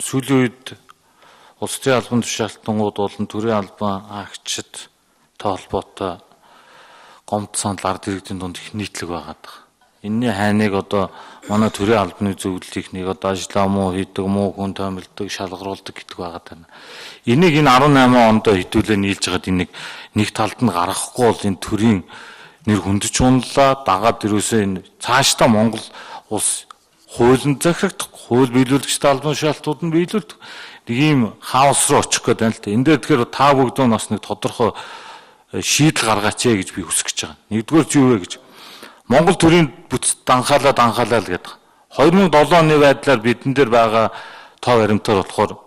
сүүлийн үед улс төрийн албан тушаалтангууд болон төрийн албан агчид холбоотой гомд санал ард иргэдийн дунд их нийтлэг байгаад байгаа. Энэний хайныг одоо манай төрийн албаны зөвлөлийг нэг одоо ажлаа муу хийдэг, муу хүн томилдог, шалгаруулдаг гэдэг байгаад байна. Энийг энэ 18 онд хэдүүлээ нийлж байгаад энийг нэг талд нь гаргахгүй бол энэ төрийн нэр хүндэж унлаа. Дагаад ирөөсөө энэ цаашдаа Монгол улс хуулийн захирагдах, хууль биелүүлэгчтэй албан тушаалтууд нь биелүүлдэг. Нэг ийм хаос руу очих гээд байна л да. Энд дээр тэгэхээр та бүгд бас нэг тодорхой шийдэл гаргаач гэж би хүсэж байгаа. Нэгдүгээр чи юу вэ гэж. Монгол төрийн бүтц данхаалал гэдэг. 2007 оны байдлаар бидэн дээр байгаа тоо баримтаар болохоор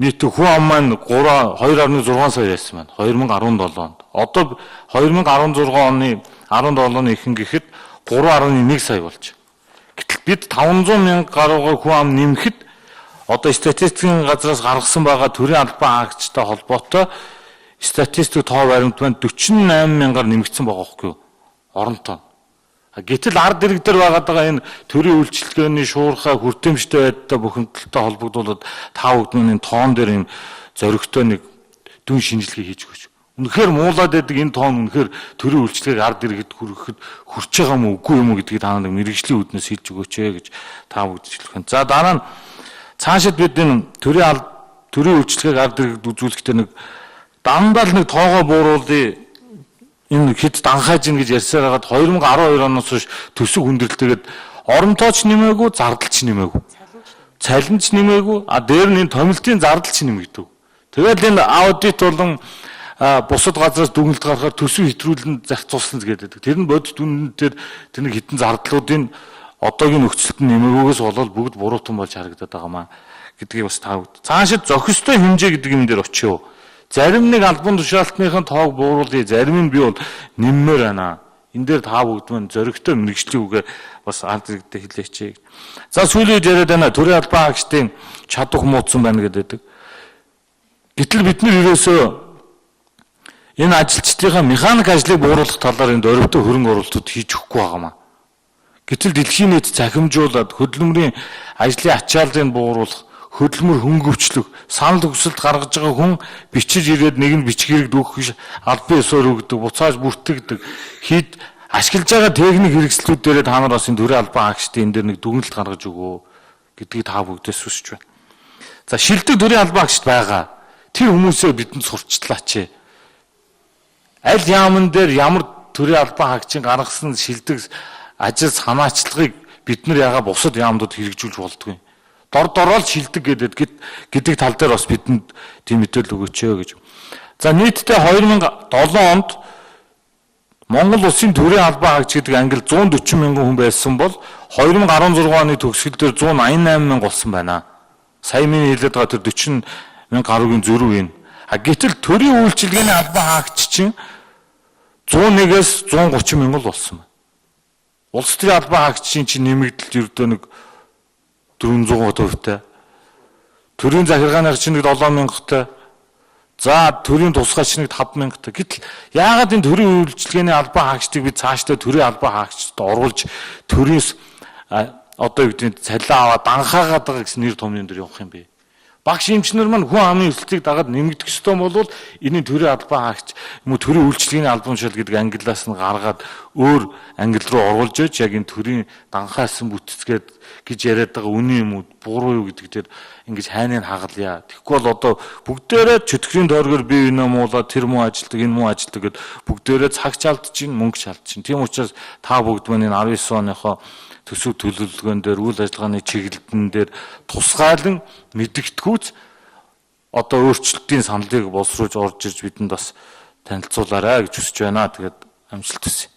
нийт хүн ам маань 2.6 сая байсан байна. 2017 онд. Одоо 2016 оны 17-ны ихэнх гэхэд 3.1 сая болж. Гэтэл бид 500 мянга гаруй хүн ам нэмэхэд одоо статистикийн газраас гаргасан байгаа төрийн албан агчтай холбоотой статистик тоо баримт маань 48 мянгаар нэмэгдсэн байгаа байхгүй юу? Оронтой. Гэтэл ард иргэд дээр байгаа энэ төрийн үйлчилгээний шуурхай хүртээмжтэй байдалтай бухимдалтай холбогдуулаад та бүдний тоон дээр юм зоригтой нэг дүн шинжилгээ хийж өгч. Үнэхээр муулаад байдаг энэ тоон үнэхээр төрийн үйлчилгээг ард иргэд хүрэхэд хүрч байгаа юм уу үгүй юм уу гэдгийг та нэг мэрэгжлийн үүднээс хэлж өгөөч гэж та бүгд хэлэх нь. За дараа нь цаашид бид энэ төрийн үйлчилгээг ард иргэд үзүүлэхдээ нэг дандаа л нэг тоогоо бууруулъя энэ хэд данхааж ийн гэж ярьсаар хагаад 2012 оноос хойш төсөв хүндрэлтэйгээд оромтооч нэмээгүй, зардалч нэмээгүй. Цалинч нэмээгүй, дээр нь энэ томилтын зардалч нэмэгдэв. Тэгэл энэ аудит болон бусад газраас дүгнэлт гаргахаар төсөв хэтрүүлэн зарцуулсан гэдэг. Тэр нь бодит үнэнээр тэр нэг хитэн зардлуудын одоогийн нөхцөлд нэмээгүйгээс болоод бүгд буруутан болж харагдаад байгаа маа гэдгийг бас та бүгд. Цаашид зохистой хэмжээ гэдэг юм дээр очив. Зарим нэг албан тушаалтныхын тоог бууруулъя, зарим нь би бол нэммээр байна. Энэ дээр та бүгд мань зоригтой мэрэгжлийн үгээр бас ард иргэдэд хэлээч. За сүүлийн үед яриад байна төрийн албан агчдын чадвар муудсан байна гэдэг. Гэтэл бид нар ерөөсөө энэ ажилчдынхаа механик ажлыг бууруулах талаар энд оройтой хөрөнгө оруулалтууд хийж өгөхгүй байгаамаа. Гэтэл дэлхийн нийт цахимжуулаад хөдөлмөрийн ажлын ачааллыг бууруулах, хөдөлмөр хөнгөвчлөх, санал төгсөлд гаргаж байгаа хүн бичиж ирээд нэг нь бичих хэрэг дүүх албан ёсоор өгдөг, буцааж бүртгэдэг, хэд ашиглаж байгаа техник хэрэгслүүд дээр та нар бас энэ төрийн албан агчдын энэ дээр нэг дүгнэлт гаргаж өгөө гэдгийг та бүгдээс хүсэж байна. За шилдэг төрийн албан агчд байгаа. Тэр хүмүүсээ бидэнд сурчлаач. Аль яамн дээр ямар төрийн албан агчийн гаргасан шилдэг ажил санаачлагыг бид нар яага бусад яамдууд хэрэгжүүлж болдгүй. Дорол шилдэг гэдэг тал дээр бас бидэнд тийм мэдээлэл өгөөч гэж. За нийтдээ 2007 онд Монгол улсын төрийн албан агч гэдэг ангил 140 мянган хүн байсан бол 2016 оны төгсгөл дээр 188 мянга болсон байна. Сая миний хэлээд байгаа тэр 40 мянга гаруйгийн зөрүү юм. Гэтэл төрийн үйлчилгээний албан агч чинь 101-ээс 130 мянга болсон байна. Улс төрийн албан агчийн чинь нэмэгдэл ердөө нэг 400%-тай. Төрийн захиргааных чинь нэг 7,000-тай. За төрийн тусгайч нэг 5,000-тай. Гэтэл яагаад энэ төрийн үйлчилгээний албан хаагчдыг бид цаашдаа төрийн албан хаагчдад оруулж төрийнс одоо юу гэдэг цалиа аваад данхаагаад байгаа гэсэн нэр томьёон дээр явах юм бэ? Багш эмчнэр маань хүн амын өсөлтийг дагаад нэмэгдэх ёстой бол энэ төрийн албан хаагч юм уу төрийн үйлчилгээний албан тушаал гэдэг ангиллаас нь гаргаад өөр ангил руу оруулж яж яг энэ төрийн данхаасан бүтцгээд гэж яриад байгаа үний юм уу буруу юу гэдэг дээр ингэж хайныг хагалъя. Тэгэхгүй бол одоо бүгдээрээ чөтгөрийн тойргоор бие биенээ муулаад тэр муу ажилтдаг энэ муу ажилтдаг гэд бүгдээрээ цаг чалдчихин мөнгө чалдчихин. Тийм учраас та бүгд маань энэ 19 оныхоо төсөв төлөвлөгөөн дээр үйл ажиллагааны чиглэлдэн дээр тусгаалan мэдэгдэхүүц одоо өөрчлөлтийн саналыг боловсруулж орж ирж бидэнд бас танилцуулаарай гэж хүсэж байна. Тэгээд амжилт хүсье.